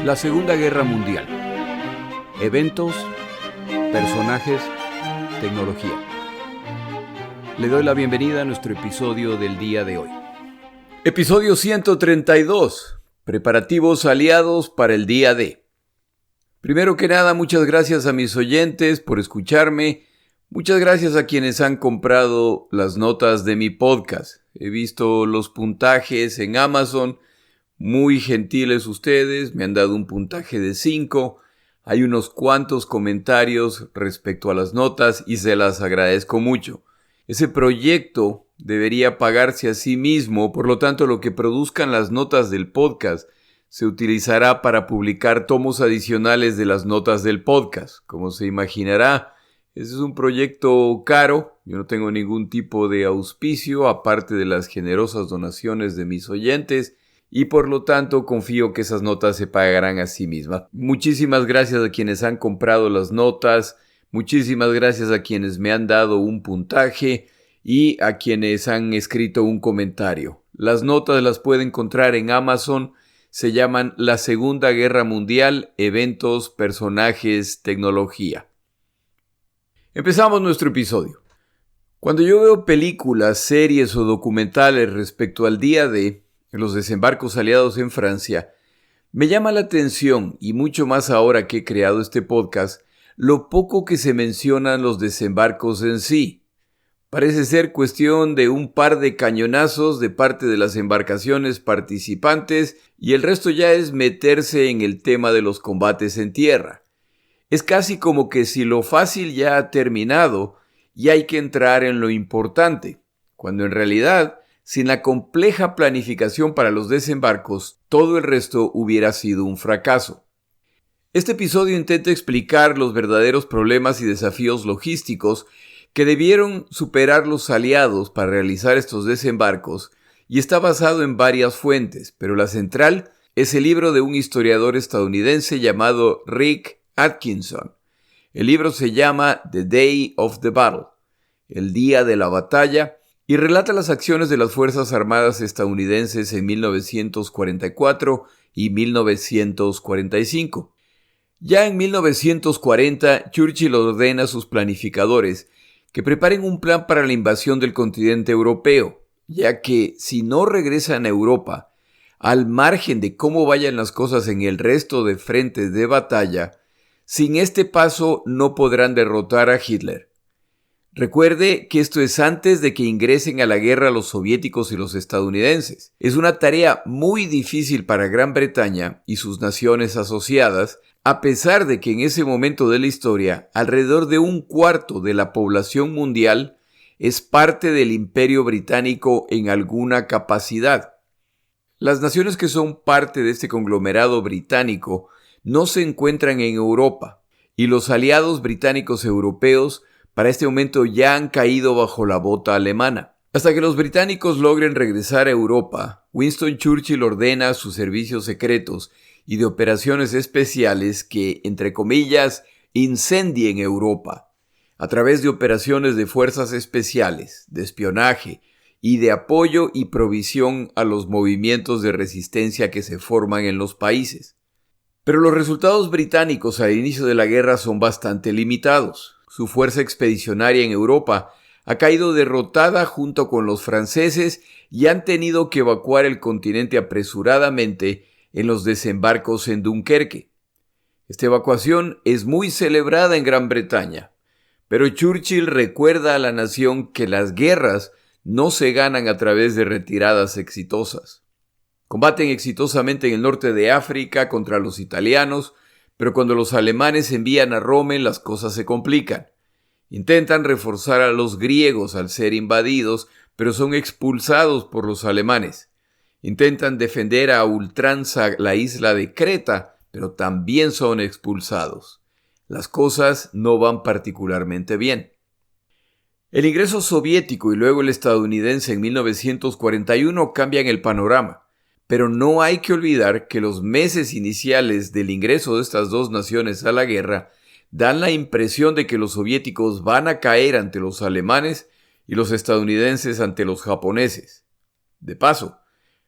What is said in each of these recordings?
La Segunda Guerra Mundial. Eventos, personajes, tecnología. Le doy la bienvenida a nuestro episodio del día de hoy. Episodio 132. Preparativos aliados para el día D. Primero que nada, muchas gracias a mis oyentes por escucharme. Muchas gracias a quienes han comprado las notas de mi podcast. He visto los puntajes en Amazon. Muy gentiles ustedes, me han dado un puntaje de 5. Hay unos cuantos comentarios respecto a las notas y se las agradezco mucho. Ese proyecto debería pagarse a sí mismo, por lo tanto lo que produzcan las notas del podcast se utilizará para publicar tomos adicionales de las notas del podcast. Como se imaginará, ese es un proyecto caro. Yo no tengo ningún tipo de auspicio aparte de las generosas donaciones de mis oyentes. Y por lo tanto confío que esas notas se pagarán a sí mismas. Muchísimas gracias a quienes han comprado las notas, muchísimas gracias a quienes me han dado un puntaje y a quienes han escrito un comentario. Las notas las puede encontrar en Amazon, se llaman La Segunda Guerra Mundial, Eventos, Personajes, Tecnología. Empezamos nuestro episodio. Cuando yo veo películas, series o documentales respecto al día D, en los desembarcos aliados en Francia, me llama la atención, y mucho más ahora que he creado este podcast, lo poco que se mencionan los desembarcos en sí. Parece ser cuestión de un par de cañonazos de parte de las embarcaciones participantes y el resto ya es meterse en el tema de los combates en tierra. Es casi como que si lo fácil ya ha terminado y hay que entrar en lo importante, cuando en realidad, sin la compleja planificación para los desembarcos, todo el resto hubiera sido un fracaso. Este episodio intenta explicar los verdaderos problemas y desafíos logísticos que debieron superar los aliados para realizar estos desembarcos y está basado en varias fuentes, pero la central es el libro de un historiador estadounidense llamado Rick Atkinson. El libro se llama The Day of the Battle, el día de la batalla, y relata las acciones de las Fuerzas Armadas estadounidenses en 1944 y 1945. Ya en 1940, Churchill ordena a sus planificadores que preparen un plan para la invasión del continente europeo, ya que si no regresan a Europa, al margen de cómo vayan las cosas en el resto de frentes de batalla, sin este paso no podrán derrotar a Hitler. Recuerde que esto es antes de que ingresen a la guerra los soviéticos y los estadounidenses. Es una tarea muy difícil para Gran Bretaña y sus naciones asociadas, a pesar de que en ese momento de la historia, alrededor de un cuarto de la población mundial es parte del Imperio Británico en alguna capacidad. Las naciones que son parte de este conglomerado británico no se encuentran en Europa, y los aliados británicos europeos para este momento ya han caído bajo la bota alemana. Hasta que los británicos logren regresar a Europa, Winston Churchill ordena a sus servicios secretos y de operaciones especiales que, entre comillas, incendien Europa, a través de operaciones de fuerzas especiales, de espionaje y de apoyo y provisión a los movimientos de resistencia que se forman en los países. Pero los resultados británicos al inicio de la guerra son bastante limitados. Su fuerza expedicionaria en Europa ha caído derrotada junto con los franceses y han tenido que evacuar el continente apresuradamente en los desembarcos en Dunkerque. Esta evacuación es muy celebrada en Gran Bretaña, pero Churchill recuerda a la nación que las guerras no se ganan a través de retiradas exitosas. Combaten exitosamente en el norte de África contra los italianos, pero cuando los alemanes envían a Rommel las cosas se complican. Intentan reforzar a los griegos al ser invadidos, pero son expulsados por los alemanes. Intentan defender a ultranza la isla de Creta, pero también son expulsados. Las cosas no van particularmente bien. El ingreso soviético y luego el estadounidense en 1941 cambian el panorama. Pero no hay que olvidar que los meses iniciales del ingreso de estas dos naciones a la guerra dan la impresión de que los soviéticos van a caer ante los alemanes y los estadounidenses ante los japoneses. De paso,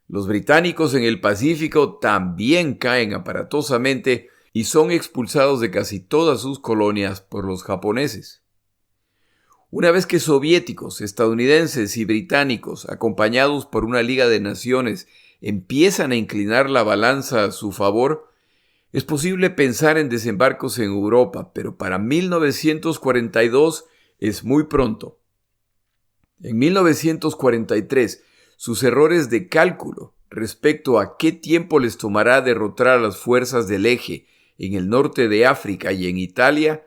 Los británicos en el Pacífico también caen aparatosamente y son expulsados de casi todas sus colonias por los japoneses. Una vez que soviéticos, estadounidenses y británicos, acompañados por una Liga de Naciones, empiezan a inclinar la balanza a su favor, es posible pensar en desembarcos en Europa, pero para 1942 es muy pronto. En 1943, sus errores de cálculo respecto a qué tiempo les tomará derrotar a las fuerzas del Eje en el norte de África y en Italia,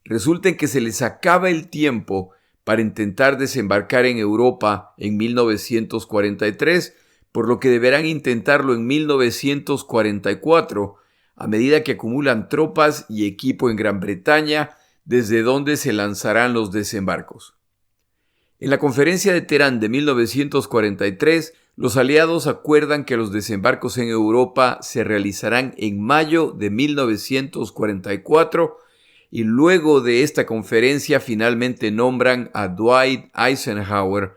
resulta en que se les acaba el tiempo para intentar desembarcar en Europa en 1943, por lo que deberán intentarlo en 1944, a medida que acumulan tropas y equipo en Gran Bretaña, desde donde se lanzarán los desembarcos. En la conferencia de Teherán de 1943, los aliados acuerdan que los desembarcos en Europa se realizarán en mayo de 1944 y luego de esta conferencia finalmente nombran a Dwight Eisenhower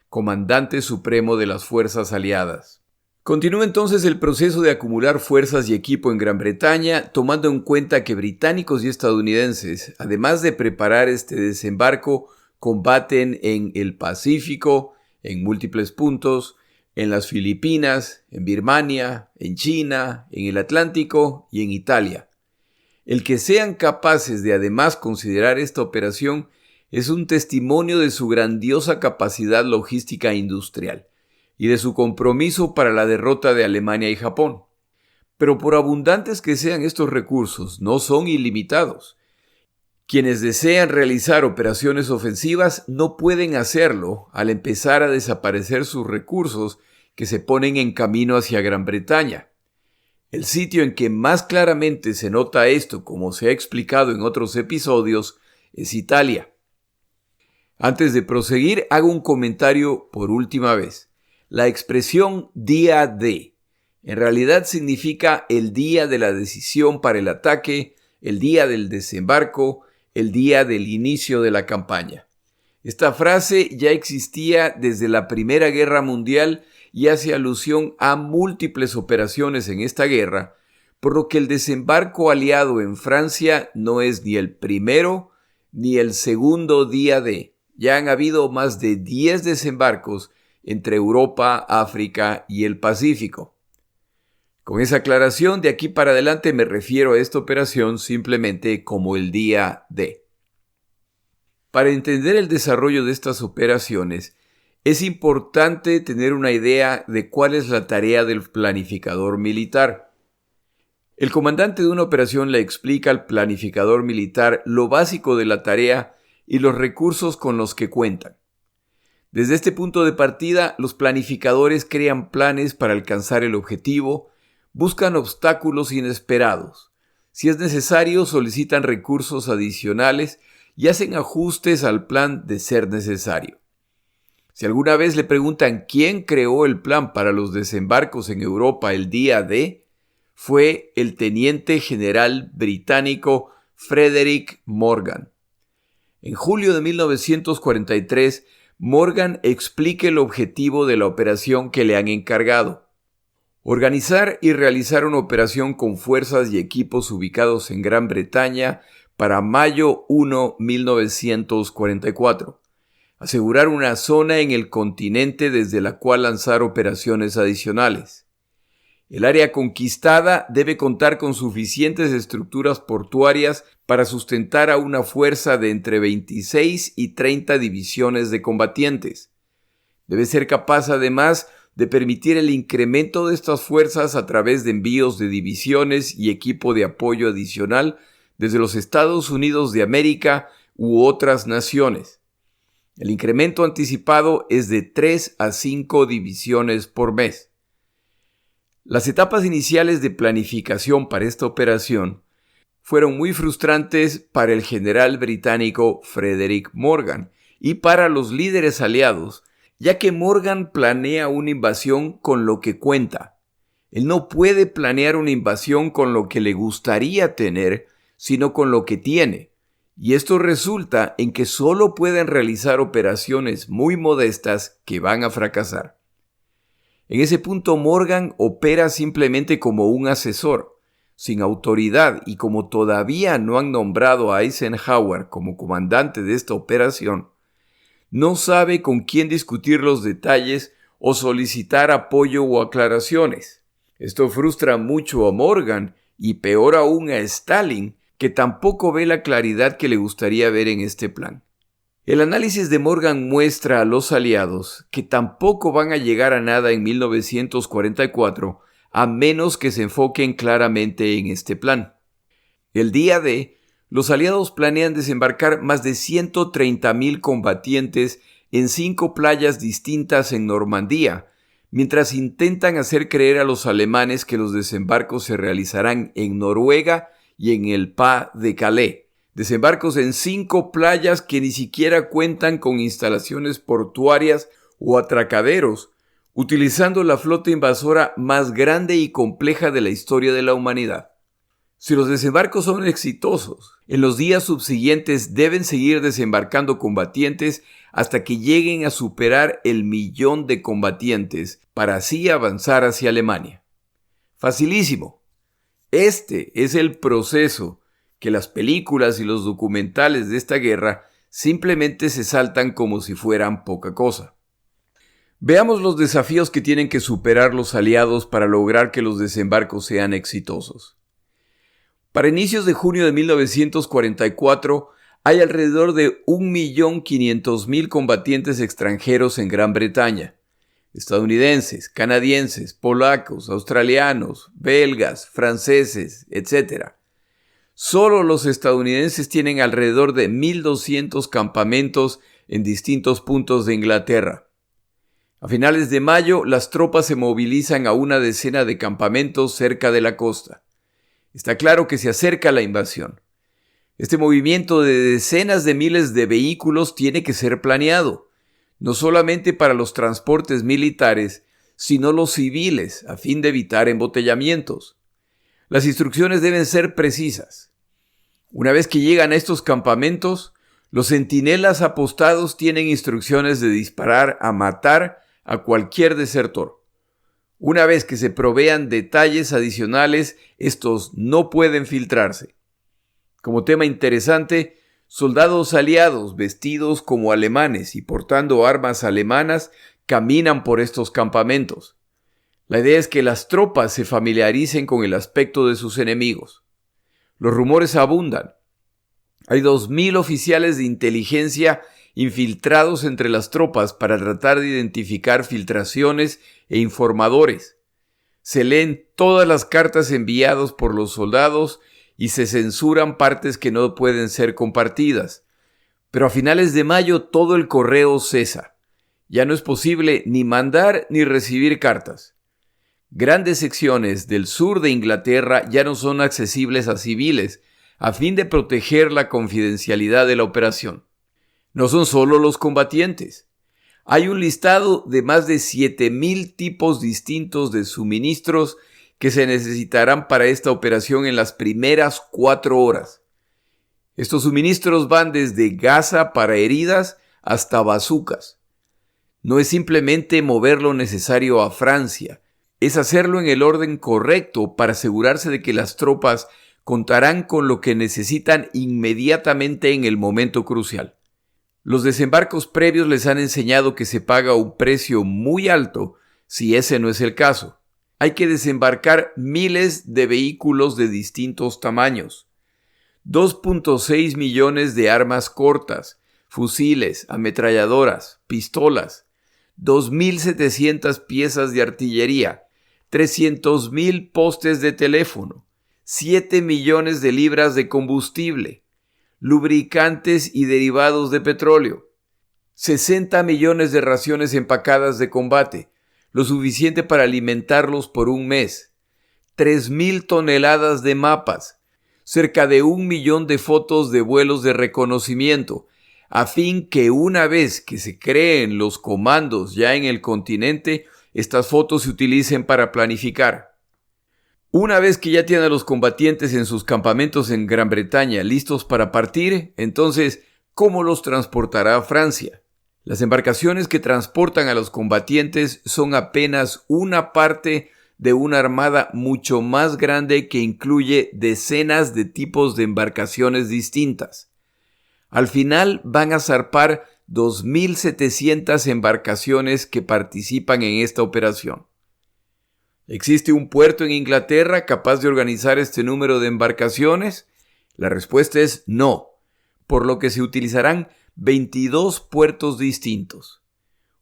comandante supremo de las fuerzas aliadas. Continúa entonces el proceso de acumular fuerzas y equipo en Gran Bretaña, tomando en cuenta que británicos y estadounidenses, además de preparar este desembarco, combaten en el Pacífico, en múltiples puntos, en las Filipinas, en Birmania, en China, en el Atlántico y en Italia. El que sean capaces de además considerar esta operación es un testimonio de su grandiosa capacidad logística e industrial y de su compromiso para la derrota de Alemania y Japón. Pero por abundantes que sean estos recursos, no son ilimitados. Quienes desean realizar operaciones ofensivas no pueden hacerlo al empezar a desaparecer sus recursos que se ponen en camino hacia Gran Bretaña. El sitio en que más claramente se nota esto, como se ha explicado en otros episodios, es Italia. Antes de proseguir, hago un comentario por última vez. La expresión día D en realidad significa el día de la decisión para el ataque, el día del desembarco, el día del inicio de la campaña. Esta frase ya existía desde la Primera Guerra Mundial y hace alusión a múltiples operaciones en esta guerra, por lo que el desembarco aliado en Francia no es ni el primero ni el segundo día D. Ya han habido más de 10 desembarcos entre Europa, África y el Pacífico. Con esa aclaración, de aquí para adelante me refiero a esta operación simplemente como el día D. Para entender el desarrollo de estas operaciones, es importante tener una idea de cuál es la tarea del planificador militar. El comandante de una operación le explica al planificador militar lo básico de la tarea y los recursos con los que cuentan. Desde este punto de partida, los planificadores crean planes para alcanzar el objetivo, buscan obstáculos inesperados. Si es necesario, solicitan recursos adicionales y hacen ajustes al plan de ser necesario. Si alguna vez le preguntan quién creó el plan para los desembarcos en Europa el día D, fue el teniente general británico Frederick Morgan. En julio de 1943, Morgan explica el objetivo de la operación que le han encargado. Organizar y realizar una operación con fuerzas y equipos ubicados en Gran Bretaña para mayo 1, 1944. Asegurar una zona en el continente desde la cual lanzar operaciones adicionales. El área conquistada debe contar con suficientes estructuras portuarias para sustentar a una fuerza de entre 26 y 30 divisiones de combatientes. Debe ser capaz además de permitir el incremento de estas fuerzas a través de envíos de divisiones y equipo de apoyo adicional desde los Estados Unidos de América u otras naciones. El incremento anticipado es de 3 a 5 divisiones por mes. Las etapas iniciales de planificación para esta operación fueron muy frustrantes para el general británico Frederick Morgan y para los líderes aliados, ya que Morgan planea una invasión con lo que cuenta. Él no puede planear una invasión con lo que le gustaría tener, sino con lo que tiene. Y esto resulta en que solo pueden realizar operaciones muy modestas que van a fracasar. En ese punto Morgan opera simplemente como un asesor, sin autoridad, y como todavía no han nombrado a Eisenhower como comandante de esta operación, no sabe con quién discutir los detalles o solicitar apoyo o aclaraciones. Esto frustra mucho a Morgan y peor aún a Stalin, que tampoco ve la claridad que le gustaría ver en este plan. El análisis de Morgan muestra a los aliados que tampoco van a llegar a nada en 1944 a menos que se enfoquen claramente en este plan. El día D, los aliados planean desembarcar más de 130,000 combatientes en 5 playas distintas en Normandía, mientras intentan hacer creer a los alemanes que los desembarcos se realizarán en Noruega y en el Pas de Calais. Desembarcos en 5 playas que ni siquiera cuentan con instalaciones portuarias o atracaderos, utilizando la flota invasora más grande y compleja de la historia de la humanidad. Si los desembarcos son exitosos, en los días subsiguientes deben seguir desembarcando combatientes hasta que lleguen a superar el 1,000,000 de combatientes para así avanzar hacia Alemania. Facilísimo. Este es el proceso que las películas y los documentales de esta guerra simplemente se saltan como si fueran poca cosa. Veamos los desafíos que tienen que superar los aliados para lograr que los desembarcos sean exitosos. Para inicios de junio de 1944, hay alrededor de 1,500,000 combatientes extranjeros en Gran Bretaña. Estadounidenses, canadienses, polacos, australianos, belgas, franceses, etc. Solo los estadounidenses tienen alrededor de 1,200 campamentos en distintos puntos de Inglaterra. A finales de mayo, las tropas se movilizan a una decena de campamentos cerca de la costa. Está claro que se acerca la invasión. Este movimiento de decenas de miles de vehículos tiene que ser planeado, no solamente para los transportes militares, sino los civiles, a fin de evitar embotellamientos. Las instrucciones deben ser precisas. Una vez que llegan a estos campamentos, los centinelas apostados tienen instrucciones de disparar a matar a cualquier desertor. Una vez que se provean detalles adicionales, estos no pueden filtrarse. Como tema interesante, soldados aliados vestidos como alemanes y portando armas alemanas caminan por estos campamentos. La idea es que las tropas se familiaricen con el aspecto de sus enemigos. Los rumores abundan. Hay 2,000 oficiales de inteligencia infiltrados entre las tropas para tratar de identificar filtraciones e informadores. Se leen todas las cartas enviadas por los soldados y se censuran partes que no pueden ser compartidas. Pero a finales de mayo todo el correo cesa. Ya no es posible ni mandar ni recibir cartas. Grandes secciones del sur de Inglaterra ya no son accesibles a civiles, a fin de proteger la confidencialidad de la operación. No son solo los combatientes. Hay un listado de más de 7,000 tipos distintos de suministros que se necesitarán para esta operación en las primeras 4 horas. Estos suministros van desde gasa para heridas hasta bazucas. No es simplemente mover lo necesario a Francia, es hacerlo en el orden correcto para asegurarse de que las tropas contarán con lo que necesitan inmediatamente en el momento crucial. Los desembarcos previos les han enseñado que se paga un precio muy alto si ese no es el caso. Hay que desembarcar miles de vehículos de distintos tamaños, 2.6 millones de armas cortas, fusiles, ametralladoras, pistolas, 2,700 piezas de artillería, 300,000 postes de teléfono, 7 millones de libras de combustible, lubricantes y derivados de petróleo, 60 millones de raciones empacadas de combate, lo suficiente para alimentarlos por un mes, 3,000 toneladas de mapas, cerca de 1,000,000 de fotos de vuelos de reconocimiento, a fin que una vez que se creen los comandos ya en el continente, estas fotos se utilicen para planificar. Una vez que ya tienen a los combatientes en sus campamentos en Gran Bretaña listos para partir, entonces, ¿cómo los transportará a Francia? Las embarcaciones que transportan a los combatientes son apenas una parte de una armada mucho más grande que incluye decenas de tipos de embarcaciones distintas. Al final van a zarpar 2.700 embarcaciones que participan en esta operación. ¿Existe un puerto en Inglaterra capaz de organizar este número de embarcaciones? La respuesta es no, por lo que se utilizarán 22 puertos distintos.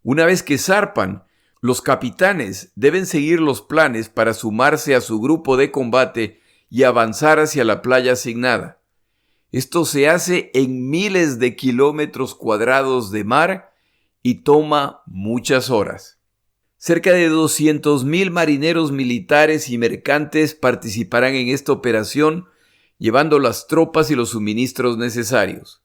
Una vez que zarpan, los capitanes deben seguir los planes para sumarse a su grupo de combate y avanzar hacia la playa asignada. Esto se hace en miles de kilómetros cuadrados de mar y toma muchas horas. Cerca de 200.000 marineros militares y mercantes participarán en esta operación, llevando las tropas y los suministros necesarios.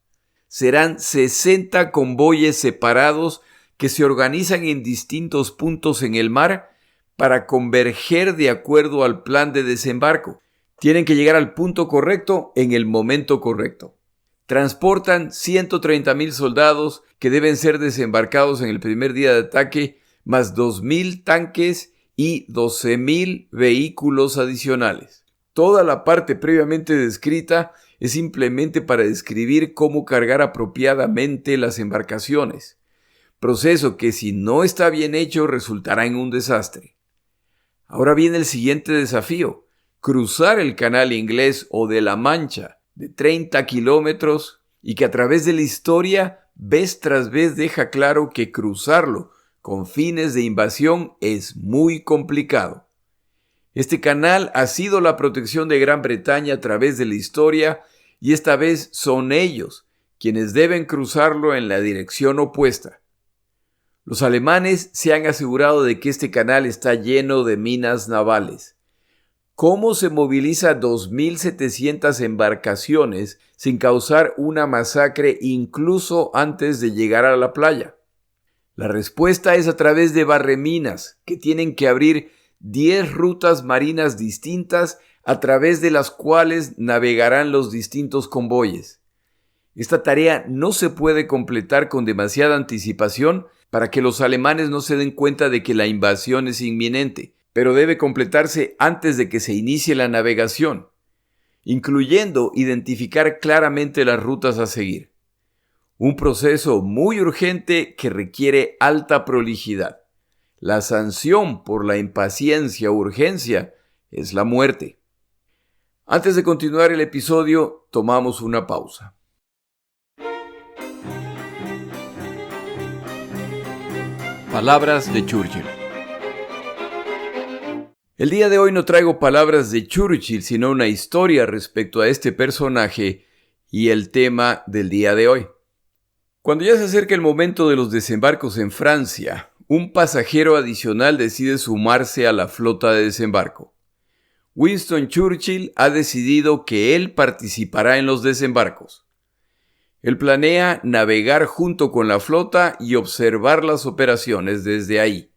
Serán 60 convoyes separados que se organizan en distintos puntos en el mar para converger de acuerdo al plan de desembarco. Tienen que llegar al punto correcto en el momento correcto. Transportan 130.000 soldados que deben ser desembarcados en el primer día de ataque, más 2.000 tanques y 12.000 vehículos adicionales. Toda la parte previamente descrita es simplemente para describir cómo cargar apropiadamente las embarcaciones, proceso que si no está bien hecho resultará en un desastre. Ahora viene el siguiente desafío: cruzar el canal inglés o de la Mancha de 30 kilómetros y que a través de la historia vez tras vez deja claro que cruzarlo con fines de invasión es muy complicado. Este canal ha sido la protección de Gran Bretaña a través de la historia y esta vez son ellos quienes deben cruzarlo en la dirección opuesta. Los alemanes se han asegurado de que este canal está lleno de minas navales. ¿Cómo se moviliza 2.700 embarcaciones sin causar una masacre incluso antes de llegar a la playa? La respuesta es a través de barreminas que tienen que abrir 10 rutas marinas distintas a través de las cuales navegarán los distintos convoyes. Esta tarea no se puede completar con demasiada anticipación para que los alemanes no se den cuenta de que la invasión es inminente, pero debe completarse antes de que se inicie la navegación, incluyendo identificar claramente las rutas a seguir. Un proceso muy urgente que requiere alta prolijidad. La sanción por la impaciencia o urgencia es la muerte. Antes de continuar el episodio, tomamos una pausa. Palabras de Churchill. El día de hoy no traigo palabras de Churchill, sino una historia respecto a este personaje y el tema del día de hoy. Cuando ya se acerca el momento de los desembarcos en Francia, un pasajero adicional decide sumarse a la flota de desembarco. Winston Churchill ha decidido que él participará en los desembarcos. Él planea navegar junto con la flota y observar las operaciones desde ahí.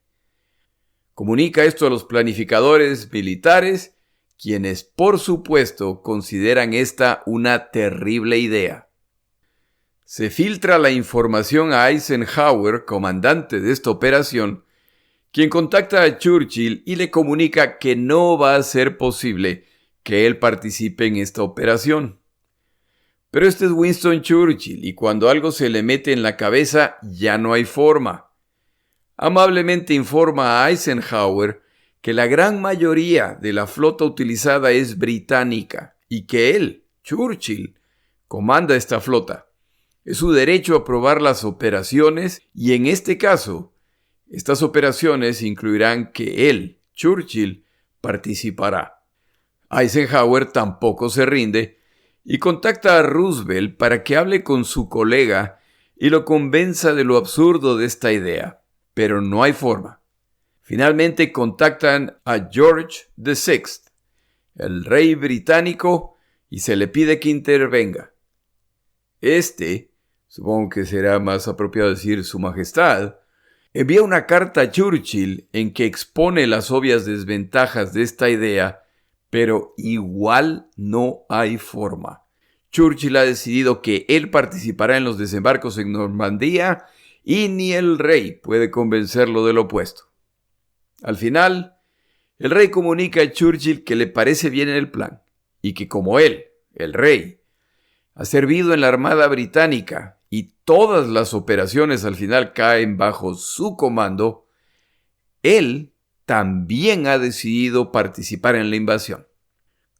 Comunica esto a los planificadores militares, quienes por supuesto consideran esta una terrible idea. Se filtra la información a Eisenhower, comandante de esta operación, quien contacta a Churchill y le comunica que no va a ser posible que él participe en esta operación. Pero este es Winston Churchill y cuando algo se le mete en la cabeza ya no hay forma. Amablemente informa a Eisenhower que la gran mayoría de la flota utilizada es británica y que él, Churchill, comanda esta flota. Es su derecho aprobar las operaciones y en este caso, estas operaciones incluirán que él, Churchill, participará. Eisenhower tampoco se rinde y contacta a Roosevelt para que hable con su colega y lo convenza de lo absurdo de esta idea, pero no hay forma. Finalmente contactan a George VI, el rey británico, y se le pide que intervenga. Supongo que será más apropiado decir Su Majestad, envía una carta a Churchill en que expone las obvias desventajas de esta idea, pero igual no hay forma. Churchill ha decidido que él participará en los desembarcos en Normandía y ni el rey puede convencerlo del opuesto. Al final, el rey comunica a Churchill que le parece bien el plan y que como él, el rey, ha servido en la Armada Británica y todas las operaciones al final caen bajo su comando, él también ha decidido participar en la invasión.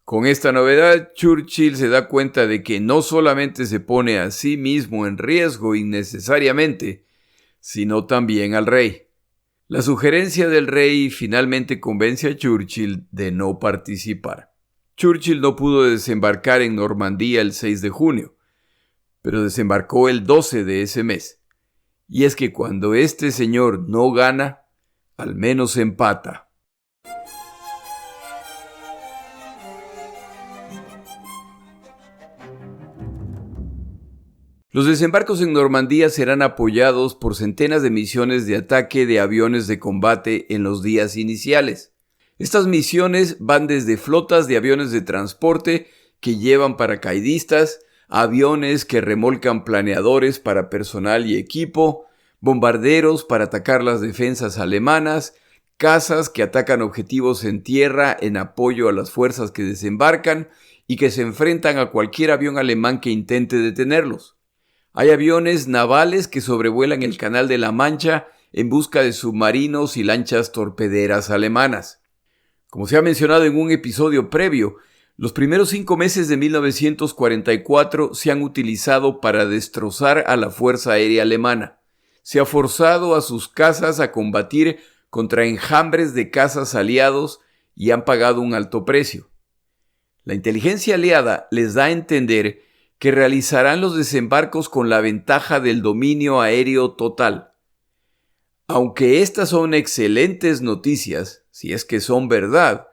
Con esta novedad, Churchill se da cuenta de que no solamente se pone a sí mismo en riesgo innecesariamente, sino también al rey. La sugerencia del rey finalmente convence a Churchill de no participar. Churchill no pudo desembarcar en Normandía el 6 de junio, pero desembarcó el 12 de ese mes. Y es que cuando este señor no gana, al menos empata. Los desembarcos en Normandía serán apoyados por centenas de misiones de ataque de aviones de combate en los días iniciales. Estas misiones van desde flotas de aviones de transporte que llevan paracaidistas, aviones que remolcan planeadores para personal y equipo, bombarderos para atacar las defensas alemanas, cazas que atacan objetivos en tierra en apoyo a las fuerzas que desembarcan y que se enfrentan a cualquier avión alemán que intente detenerlos. Hay aviones navales que sobrevuelan el Canal de la Mancha en busca de submarinos y lanchas torpederas alemanas. Como se ha mencionado en un episodio previo, los primeros 5 meses de 1944 se han utilizado para destrozar a la Fuerza Aérea Alemana. Se ha forzado a sus cazas a combatir contra enjambres de cazas aliados y han pagado un alto precio. La inteligencia aliada les da a entender que realizarán los desembarcos con la ventaja del dominio aéreo total. Aunque estas son excelentes noticias, si es que son verdad,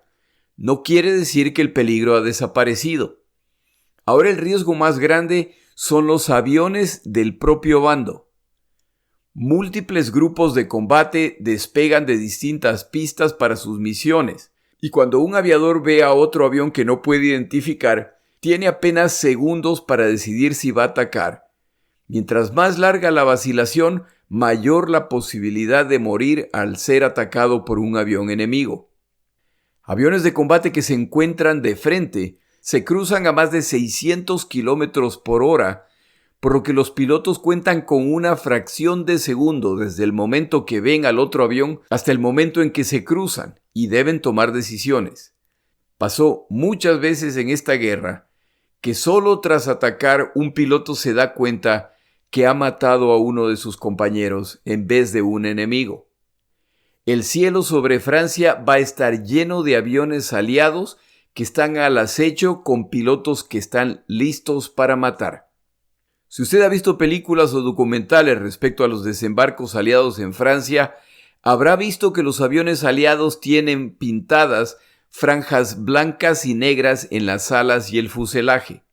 no quiere decir que el peligro ha desaparecido. Ahora el riesgo más grande son los aviones del propio bando. Múltiples grupos de combate despegan de distintas pistas para sus misiones, y cuando un aviador ve a otro avión que no puede identificar, tiene apenas segundos para decidir si va a atacar. Mientras más larga la vacilación, mayor la posibilidad de morir al ser atacado por un avión enemigo. Aviones de combate que se encuentran de frente se cruzan a más de 600 kilómetros por hora, por lo que los pilotos cuentan con una fracción de segundo desde el momento que ven al otro avión hasta el momento en que se cruzan y deben tomar decisiones. Pasó muchas veces en esta guerra que solo tras atacar un piloto se da cuenta que ha matado a uno de sus compañeros en vez de un enemigo. El cielo sobre Francia va a estar lleno de aviones aliados que están al acecho con pilotos que están listos para matar. Si usted ha visto películas o documentales respecto a los desembarcos aliados en Francia, habrá visto que los aviones aliados tienen pintadas franjas blancas y negras en las alas y el fuselaje.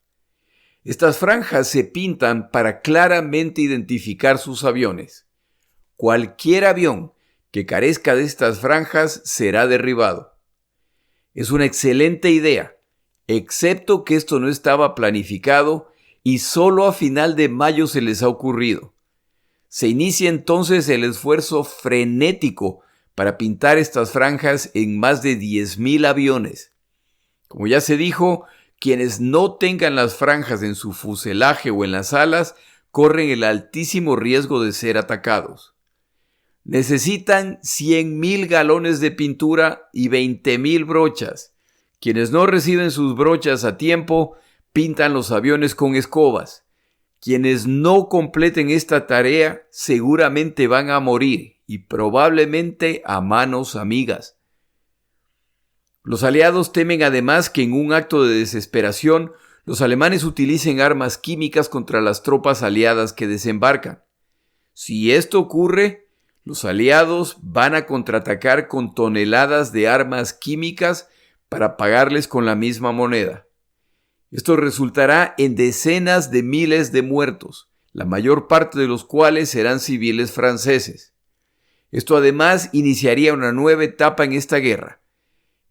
Estas franjas se pintan para claramente identificar sus aviones. Cualquier avión que carezca de estas franjas será derribado. Es una excelente idea, excepto que esto no estaba planificado y solo a final de mayo se les ha ocurrido. Se inicia entonces el esfuerzo frenético para pintar estas franjas en más de 10,000 aviones. Como ya se dijo, quienes no tengan las franjas en su fuselaje o en las alas corren el altísimo riesgo de ser atacados. Necesitan 100,000 galones de pintura y 20,000 brochas. Quienes no reciben sus brochas a tiempo pintan los aviones con escobas. Quienes no completen esta tarea seguramente van a morir y probablemente a manos amigas. Los aliados temen además que en un acto de desesperación los alemanes utilicen armas químicas contra las tropas aliadas que desembarcan. Si esto ocurre, los aliados van a contraatacar con toneladas de armas químicas para pagarles con la misma moneda. Esto resultará en decenas de miles de muertos, la mayor parte de los cuales serán civiles franceses. Esto además iniciaría una nueva etapa en esta guerra.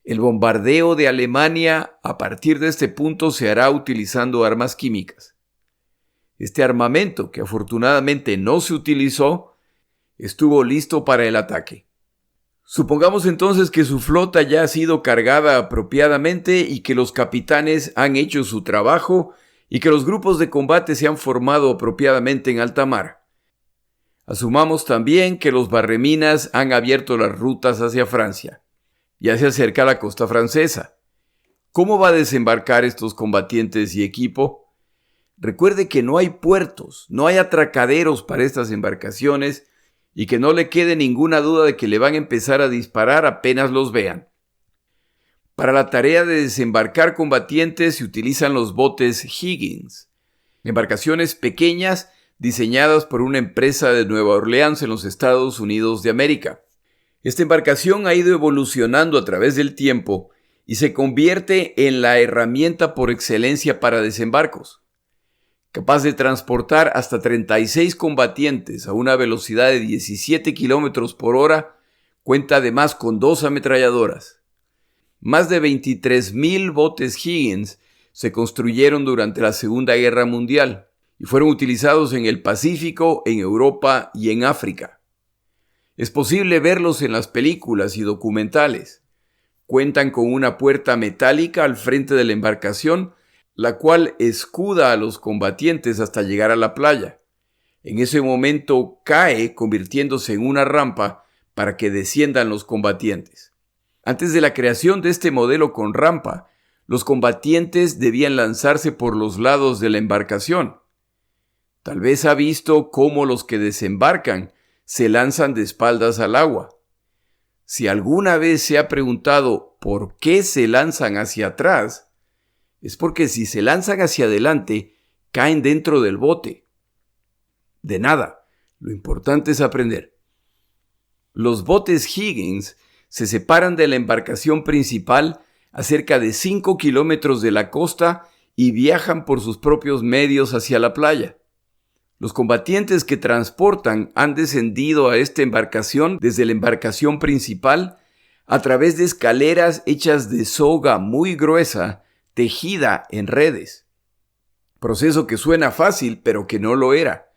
El bombardeo de Alemania a partir de este punto se hará utilizando armas químicas. Este armamento, que afortunadamente no se utilizó, estuvo listo para el ataque. Supongamos entonces que su flota ya ha sido cargada apropiadamente y que los capitanes han hecho su trabajo y que los grupos de combate se han formado apropiadamente en alta mar. Asumamos también que los barreminas han abierto las rutas hacia Francia. Ya se acerca la costa francesa. ¿Cómo va a desembarcar estos combatientes y equipo? Recuerde que no hay puertos, no hay atracaderos para estas embarcaciones y que no le quede ninguna duda de que le van a empezar a disparar apenas los vean. Para la tarea de desembarcar combatientes se utilizan los botes Higgins, embarcaciones pequeñas diseñadas por una empresa de Nueva Orleans en los Estados Unidos de América. Esta embarcación ha ido evolucionando a través del tiempo y se convierte en la herramienta por excelencia para desembarcos. Capaz de transportar hasta 36 combatientes a una velocidad de 17 km por hora, cuenta además con 2 ametralladoras. Más de 23,000 botes Higgins se construyeron durante la Segunda Guerra Mundial y fueron utilizados en el Pacífico, en Europa y en África. Es posible verlos en las películas y documentales. Cuentan con una puerta metálica al frente de la embarcación, la cual escuda a los combatientes hasta llegar a la playa. En ese momento cae, convirtiéndose en una rampa para que desciendan los combatientes. Antes de la creación de este modelo con rampa, los combatientes debían lanzarse por los lados de la embarcación. Tal vez ha visto cómo los que desembarcan se lanzan de espaldas al agua. Si alguna vez se ha preguntado por qué se lanzan hacia atrás, es porque si se lanzan hacia adelante, caen dentro del bote. De nada, lo importante es aprender. Los botes Higgins se separan de la embarcación principal a cerca de 5 kilómetros de la costa y viajan por sus propios medios hacia la playa. Los combatientes que transportan han descendido a esta embarcación desde la embarcación principal a través de escaleras hechas de soga muy gruesa, tejida en redes. Proceso que suena fácil, pero que no lo era.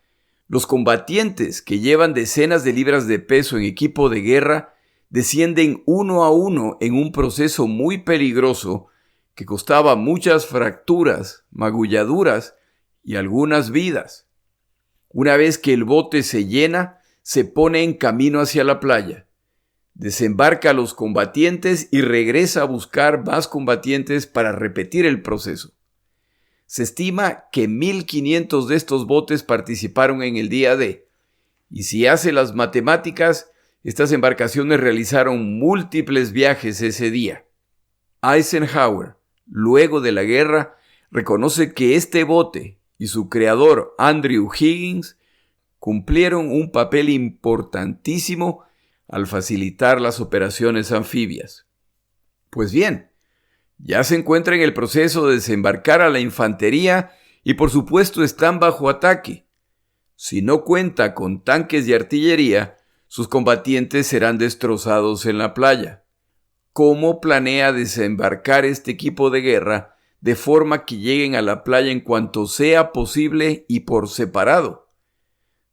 Los combatientes, que llevan decenas de libras de peso en equipo de guerra, descienden uno a uno en un proceso muy peligroso que costaba muchas fracturas, magulladuras y algunas vidas. Una vez que el bote se llena, se pone en camino hacia la playa. Desembarca a los combatientes y regresa a buscar más combatientes para repetir el proceso. Se estima que 1,500 de estos botes participaron en el día D, y si hace las matemáticas, estas embarcaciones realizaron múltiples viajes ese día. Eisenhower, luego de la guerra, reconoce que este bote y su creador Andrew Higgins cumplieron un papel importantísimo al facilitar las operaciones anfibias. Pues bien, ya se encuentra en el proceso de desembarcar a la infantería y por supuesto están bajo ataque. Si no cuenta con tanques de artillería, sus combatientes serán destrozados en la playa. ¿Cómo planea desembarcar este equipo de guerra de forma que lleguen a la playa en cuanto sea posible y por separado?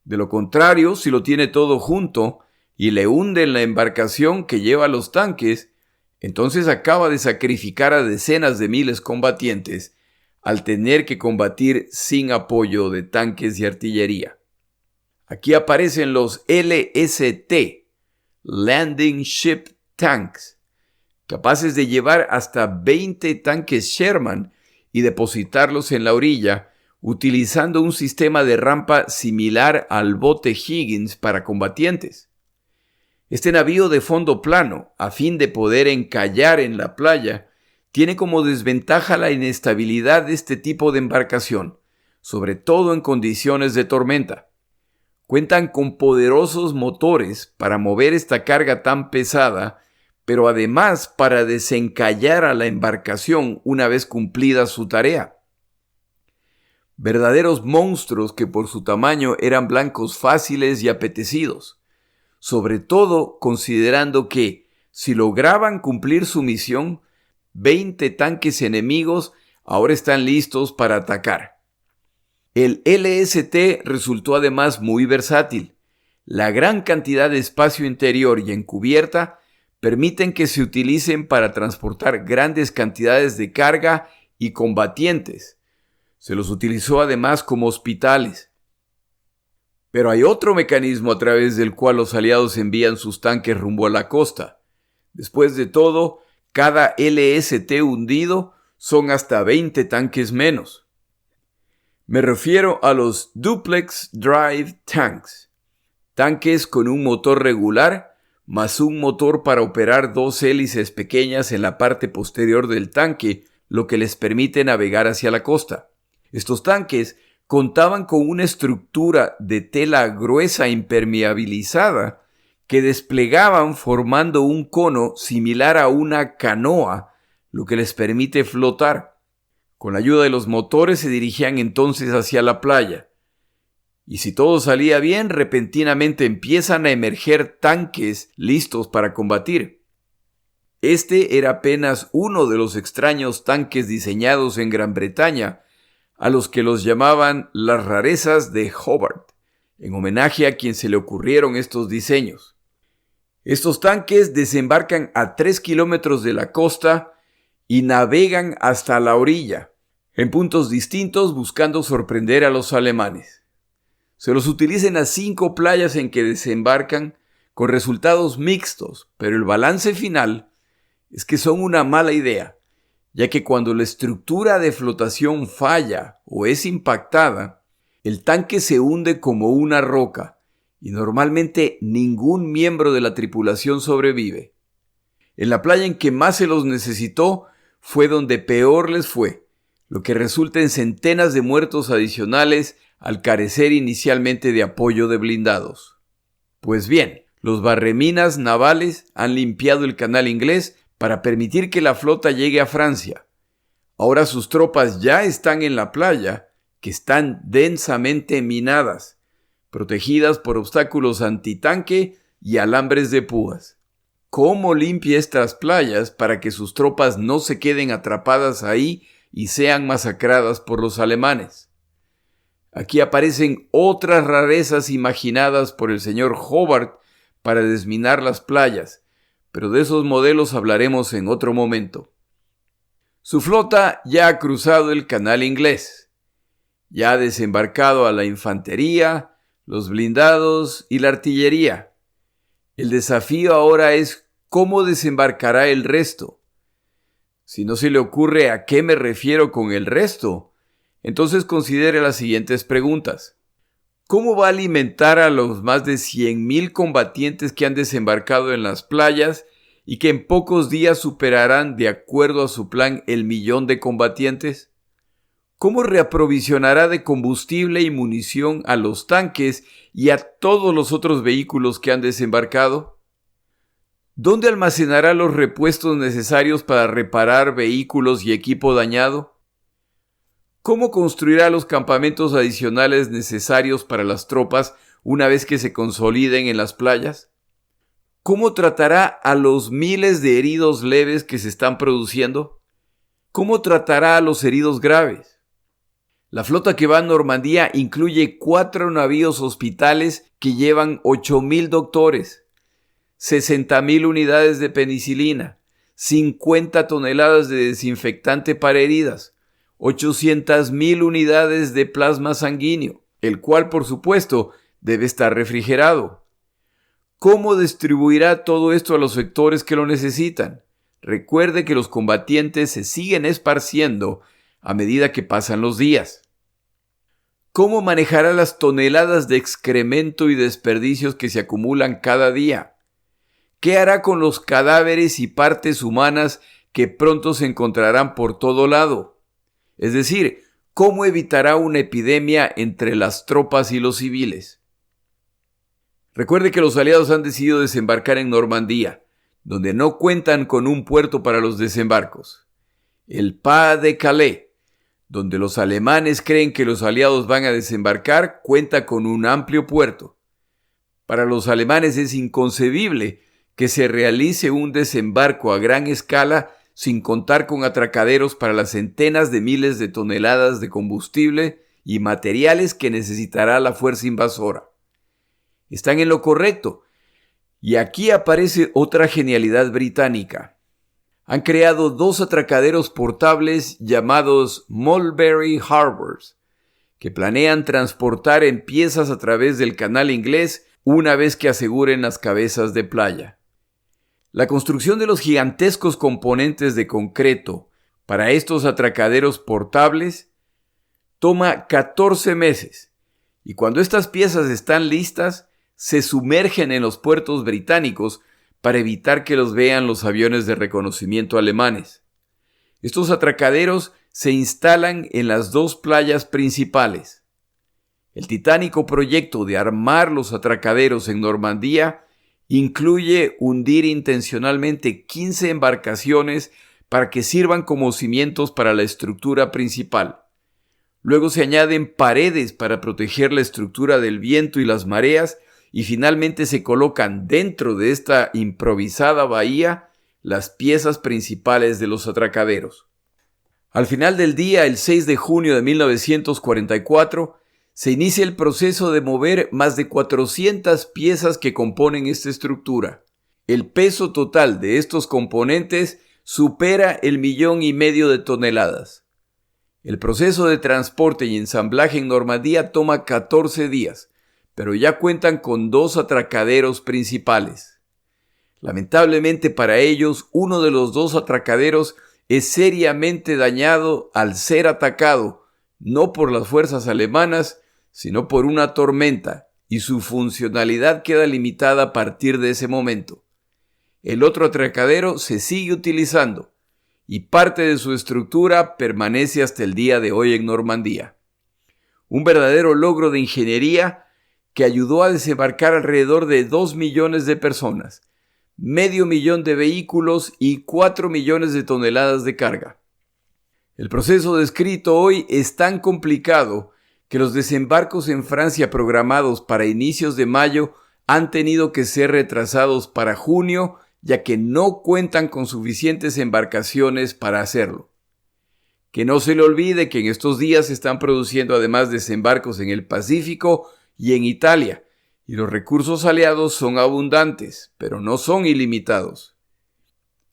De lo contrario, si lo tiene todo junto y le hunde en la embarcación que lleva los tanques, entonces acaba de sacrificar a decenas de miles combatientes al tener que combatir sin apoyo de tanques de artillería. Aquí aparecen los LST, Landing Ship Tanks, capaces de llevar hasta 20 tanques Sherman y depositarlos en la orilla, utilizando un sistema de rampa similar al bote Higgins para combatientes. Este navío de fondo plano, a fin de poder encallar en la playa, tiene como desventaja la inestabilidad de este tipo de embarcación, sobre todo en condiciones de tormenta. Cuentan con poderosos motores para mover esta carga tan pesada, pero además para desencallar a la embarcación una vez cumplida su tarea. Verdaderos monstruos que por su tamaño eran blancos fáciles y apetecidos, sobre todo considerando que, si lograban cumplir su misión, 20 tanques enemigos ahora están listos para atacar. El LST resultó además muy versátil. la gran cantidad de espacio interior y en cubierta permiten que se utilicen para transportar grandes cantidades de carga y combatientes. Se los utilizó además como hospitales. Pero hay otro mecanismo a través del cual los aliados envían sus tanques rumbo a la costa. Después de todo, cada LST hundido son hasta 20 tanques menos. Me refiero a los Duplex Drive Tanks, tanques con un motor regular más un motor para operar dos hélices pequeñas en la parte posterior del tanque, lo que les permite navegar hacia la costa. Estos tanques contaban con una estructura de tela gruesa impermeabilizada que desplegaban formando un cono similar a una canoa, lo que les permite flotar. Con la ayuda de los motores se dirigían entonces hacia la playa. Y si todo salía bien, repentinamente empiezan a emerger tanques listos para combatir. Este era apenas uno de los extraños tanques diseñados en Gran Bretaña, a los que los llamaban las rarezas de Hobart, en homenaje a quien se le ocurrieron estos diseños. Estos tanques desembarcan a 3 kilómetros de la costa y navegan hasta la orilla, en puntos distintos buscando sorprender a los alemanes. Se los utiliza en las 5 playas en que desembarcan con resultados mixtos, pero el balance final es que son una mala idea, ya que cuando la estructura de flotación falla o es impactada, el tanque se hunde como una roca y normalmente ningún miembro de la tripulación sobrevive. En la playa en que más se los necesitó fue donde peor les fue, lo que resulta en centenas de muertos adicionales al carecer inicialmente de apoyo de blindados. Pues bien, los barreminas navales han limpiado el canal inglés para permitir que la flota llegue a Francia. Ahora sus tropas ya están en la playa, que están densamente minadas, protegidas por obstáculos antitanque y alambres de púas. ¿Cómo limpia estas playas para que sus tropas no se queden atrapadas ahí y sean masacradas por los alemanes? Aquí aparecen otras rarezas imaginadas por el señor Hobart para desminar las playas, pero de esos modelos hablaremos en otro momento. Su flota ya ha cruzado el canal inglés, ya ha desembarcado a la infantería, los blindados y la artillería. El desafío ahora es cómo desembarcará el resto. Si no se le ocurre a qué me refiero con el resto, entonces considere las siguientes preguntas. ¿Cómo va a alimentar a los más de 100,000 combatientes que han desembarcado en las playas y que en pocos días superarán, de acuerdo a su plan, el 1,000,000 de combatientes? ¿Cómo reaprovisionará de combustible y munición a los tanques y a todos los otros vehículos que han desembarcado? ¿Dónde almacenará los repuestos necesarios para reparar vehículos y equipo dañado? ¿Cómo construirá los campamentos adicionales necesarios para las tropas una vez que se consoliden en las playas? ¿Cómo tratará a los miles de heridos leves que se están produciendo? ¿Cómo tratará a los heridos graves? La flota que va a Normandía incluye 4 navíos hospitales que llevan 8,000 doctores, 60,000 unidades de penicilina, 50 toneladas de desinfectante para heridas, 800,000 unidades de plasma sanguíneo, el cual, por supuesto, debe estar refrigerado. ¿Cómo distribuirá todo esto a los sectores que lo necesitan? Recuerde que los combatientes se siguen esparciendo a medida que pasan los días. ¿Cómo manejará las toneladas de excremento y desperdicios que se acumulan cada día? ¿Qué hará con los cadáveres y partes humanas que pronto se encontrarán por todo lado? Es decir, ¿cómo evitará una epidemia entre las tropas y los civiles? Recuerde que los aliados han decidido desembarcar en Normandía, donde no cuentan con un puerto para los desembarcos. El Pas de Calais, donde los alemanes creen que los aliados van a desembarcar, cuenta con un amplio puerto. Para los alemanes es inconcebible que se realice un desembarco a gran escala sin contar con atracaderos para las centenas de miles de toneladas de combustible y materiales que necesitará la fuerza invasora. Están en lo correcto. Y aquí aparece otra genialidad británica. Han creado 2 atracaderos portables llamados Mulberry Harbors, que planean transportar en piezas a través del Canal Inglés una vez que aseguren las cabezas de playa. La construcción de los gigantescos componentes de concreto para estos atracaderos portables toma 14 meses, y cuando estas piezas están listas, se sumergen en los puertos británicos para evitar que los vean los aviones de reconocimiento alemanes. Estos atracaderos se instalan en las 2 playas principales. El titánico proyecto de armar los atracaderos en Normandía incluye hundir intencionalmente 15 embarcaciones para que sirvan como cimientos para la estructura principal. Luego se añaden paredes para proteger la estructura del viento y las mareas, y finalmente se colocan dentro de esta improvisada bahía las piezas principales de los atracaderos. Al final del día, el 6 de junio de 1944, se inicia el proceso de mover más de 400 piezas que componen esta estructura. El peso total de estos componentes supera el 1,5 millones de toneladas. El proceso de transporte y ensamblaje en Normandía toma 14 días, pero ya cuentan con 2 atracaderos principales. Lamentablemente para ellos, uno de los 2 atracaderos es seriamente dañado al ser atacado, no por las fuerzas alemanas, sino por una tormenta, y su funcionalidad queda limitada a partir de ese momento. El otro atracadero se sigue utilizando, y parte de su estructura permanece hasta el día de hoy en Normandía. Un verdadero logro de ingeniería que ayudó a desembarcar alrededor de 2 millones de personas, 500,000 de vehículos y 4 millones de toneladas de carga. El proceso descrito hoy es tan complicado que los desembarcos en Francia programados para inicios de mayo han tenido que ser retrasados para junio, ya que no cuentan con suficientes embarcaciones para hacerlo. Que no se le olvide que en estos días se están produciendo además desembarcos en el Pacífico y en Italia, y los recursos aliados son abundantes, pero no son ilimitados.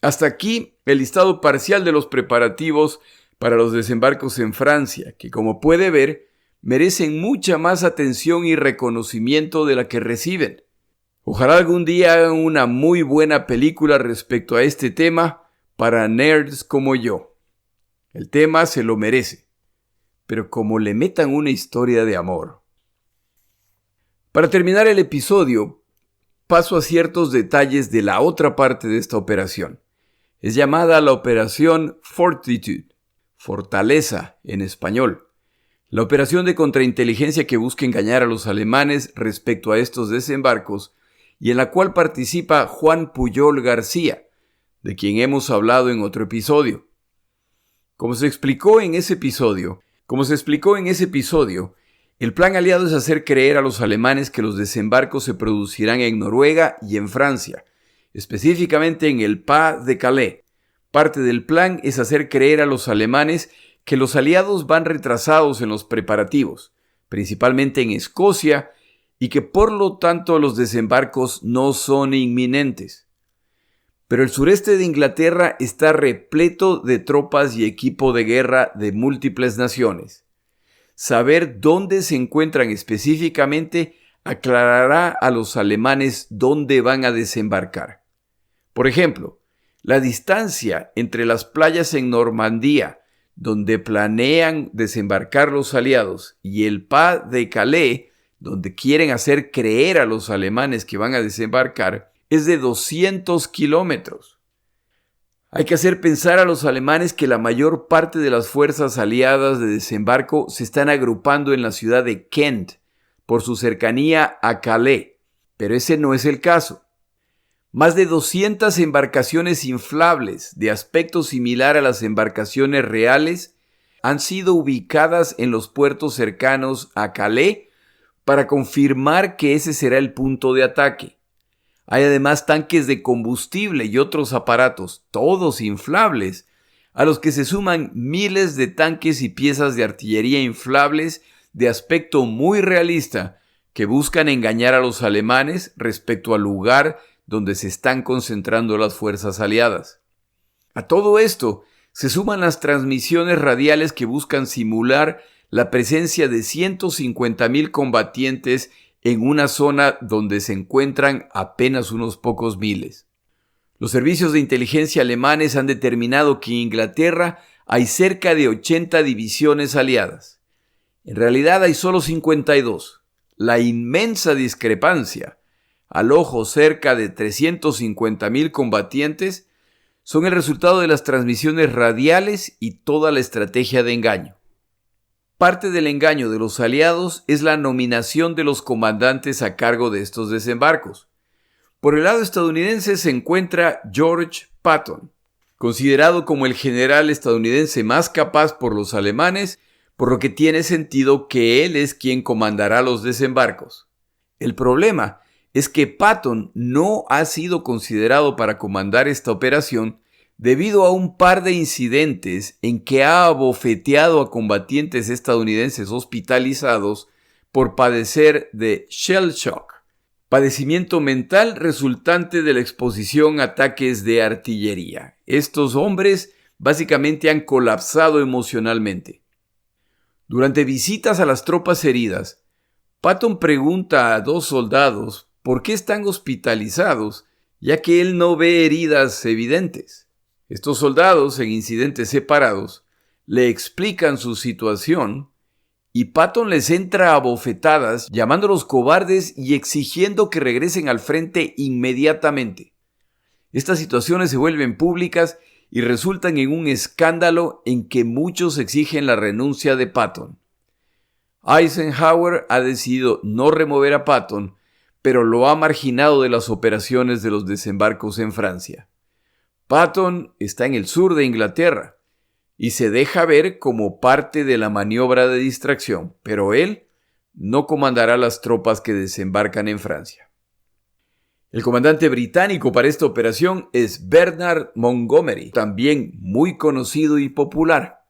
Hasta aquí el listado parcial de los preparativos para los desembarcos en Francia, que como puede ver, merecen mucha más atención y reconocimiento de la que reciben. Ojalá algún día hagan una muy buena película respecto a este tema para nerds como yo. El tema se lo merece, pero como le metan una historia de amor. Para terminar el episodio, paso a ciertos detalles de la otra parte de esta operación. Es llamada la Operación Fortitude, fortaleza en español. La operación de contrainteligencia que busca engañar a los alemanes respecto a estos desembarcos y en la cual participa Juan Puyol García, de quien hemos hablado en otro episodio. Como se explicó en ese episodio, el plan aliado es hacer creer a los alemanes que los desembarcos se producirán en Noruega y en Francia, específicamente en el Pas de Calais. Parte del plan es hacer creer a los alemanes que los aliados van retrasados en los preparativos, principalmente en Escocia, y que por lo tanto los desembarcos no son inminentes. Pero el sureste de Inglaterra está repleto de tropas y equipo de guerra de múltiples naciones. Saber dónde se encuentran específicamente aclarará a los alemanes dónde van a desembarcar. Por ejemplo, la distancia entre las playas en Normandía, donde planean desembarcar los aliados, y el Pas de Calais, donde quieren hacer creer a los alemanes que van a desembarcar, es de 200 kilómetros. Hay que hacer pensar a los alemanes que la mayor parte de las fuerzas aliadas de desembarco se están agrupando en la ciudad de Kent, por su cercanía a Calais, pero ese no es el caso. Más de 200 embarcaciones inflables de aspecto similar a las embarcaciones reales han sido ubicadas en los puertos cercanos a Calais para confirmar que ese será el punto de ataque. Hay además tanques de combustible y otros aparatos, todos inflables, a los que se suman miles de tanques y piezas de artillería inflables de aspecto muy realista, que buscan engañar a los alemanes respecto al lugar donde se están concentrando las fuerzas aliadas. A todo esto se suman las transmisiones radiales que buscan simular la presencia de 150,000 combatientes en una zona donde se encuentran apenas unos pocos miles. Los servicios de inteligencia alemanes han determinado que en Inglaterra hay cerca de 80 divisiones aliadas. En realidad hay solo 52. La inmensa discrepancia, al ojo cerca de 350,000 combatientes, son el resultado de las transmisiones radiales y toda la estrategia de engaño. Parte del engaño de los aliados es la nominación de los comandantes a cargo de estos desembarcos. Por el lado estadounidense se encuentra George Patton, considerado como el general estadounidense más capaz por los alemanes, por lo que tiene sentido que él es quien comandará los desembarcos. El problema es que Patton no ha sido considerado para comandar esta operación debido a un par de incidentes en que ha abofeteado a combatientes estadounidenses hospitalizados por padecer de shell shock, padecimiento mental resultante de la exposición a ataques de artillería. Estos hombres básicamente han colapsado emocionalmente. Durante visitas a las tropas heridas, Patton pregunta a 2 soldados por qué están hospitalizados, ya que él no ve heridas evidentes. Estos soldados, en incidentes separados, le explican su situación y Patton les entra a bofetadas, llamándolos cobardes y exigiendo que regresen al frente inmediatamente. Estas situaciones se vuelven públicas y resultan en un escándalo en que muchos exigen la renuncia de Patton. Eisenhower ha decidido no remover a Patton, pero lo ha marginado de las operaciones de los desembarcos en Francia. Patton está en el sur de Inglaterra y se deja ver como parte de la maniobra de distracción, pero él no comandará las tropas que desembarcan en Francia. El comandante británico para esta operación es Bernard Montgomery, también muy conocido y popular.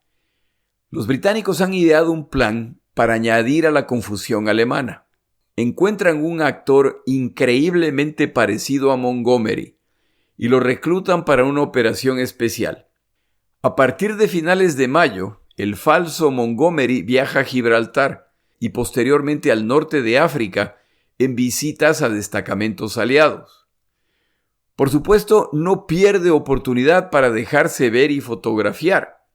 Los británicos han ideado un plan para añadir a la confusión alemana. Encuentran un actor increíblemente parecido a Montgomery y lo reclutan para una operación especial. A partir de finales de mayo, el falso Montgomery viaja a Gibraltar y posteriormente al norte de África en visitas a destacamentos aliados. Por supuesto, no pierde oportunidad para dejarse ver y fotografiar.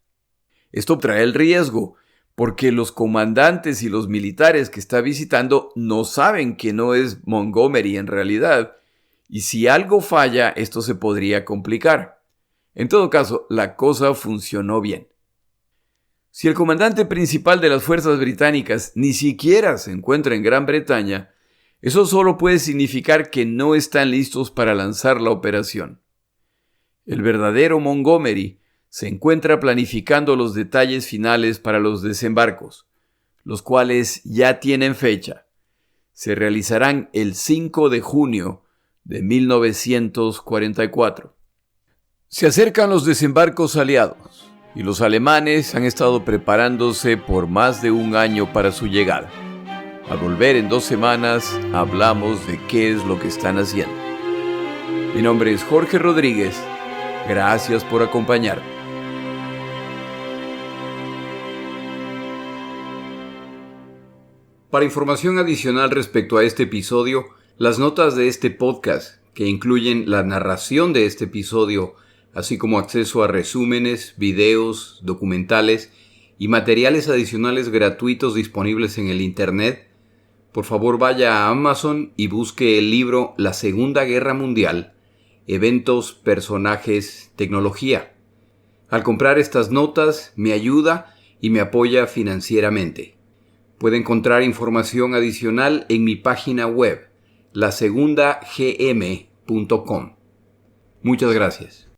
Esto trae el riesgo, porque los comandantes y los militares que está visitando no saben que no es Montgomery en realidad, y si algo falla, esto se podría complicar. En todo caso, la cosa funcionó bien. Si el comandante principal de las fuerzas británicas ni siquiera se encuentra en Gran Bretaña, eso solo puede significar que no están listos para lanzar la operación. El verdadero Montgomery se encuentra planificando los detalles finales para los desembarcos, los cuales ya tienen fecha. Se realizarán el 5 de junio de 1944. Se acercan los desembarcos aliados y los alemanes han estado preparándose por más de un año para su llegada. Al volver en 2 semanas hablamos de qué es lo que están haciendo. Mi nombre es Jorge Rodríguez. Gracias por acompañarme. Para información adicional respecto a este episodio, las notas de este podcast, que incluyen la narración de este episodio, así como acceso a resúmenes, videos, documentales y materiales adicionales gratuitos disponibles en el Internet, por favor vaya a Amazon y busque el libro La Segunda Guerra Mundial, Eventos, Personajes, Tecnología. Al comprar estas notas me ayuda y me apoya financieramente. Puede encontrar información adicional en mi página web, lasegundagm.com. Muchas gracias.